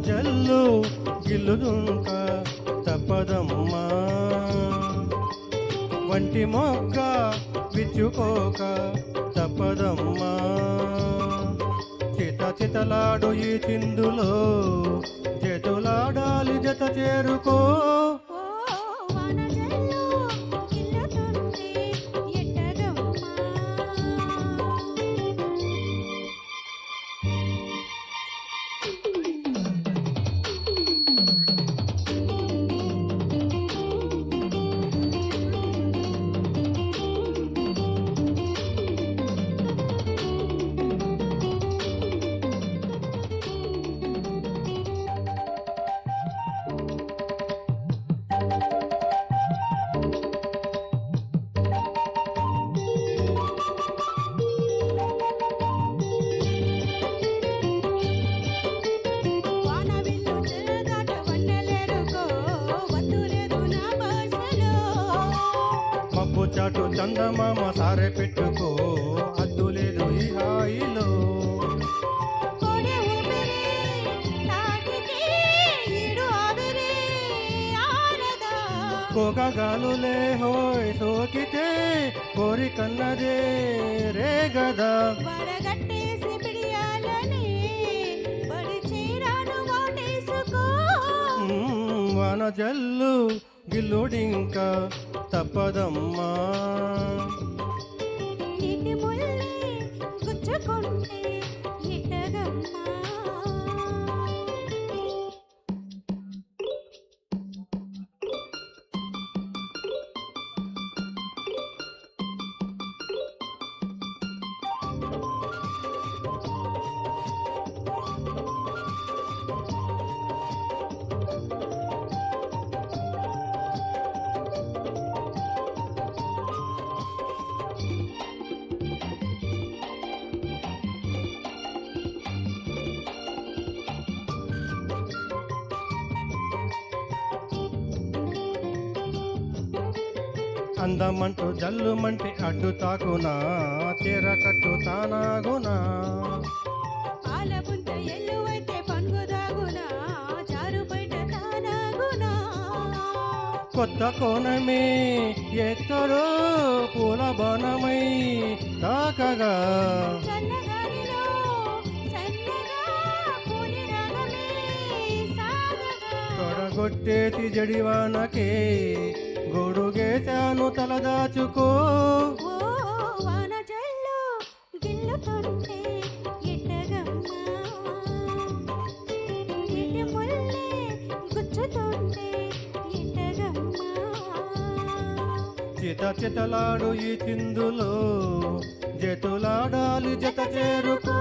జల్లు గిల్లుదుంక తప్పదమ్మా వంటి మొక్క విచ్చుకోక తప్పదమ్మా చితలాడు ఈ చిందులో చేతులాడాలి జత చేరుకో చాటు చందమామ సారె పెట్టుకో అద్దులేదు ఈ హాయిలో కోకగాలులే హోయ్ సోకితే కోరికన్నదే రే గదా వాన జల్లు గిల్లుడింక తప్పదమ్మా అందమంటూ జల్లుమంటే అడ్డు తాకునా చీరకట్టు తానాగునా కొత్త కోణమే ఎక్కడో పూల బనమై తాకగా తొడగొట్టేసి జడివానకే గొడుగేశాను తలదాచుకో చితలాడు ఈ చిందులో జతులాడాలి జత చేరుకో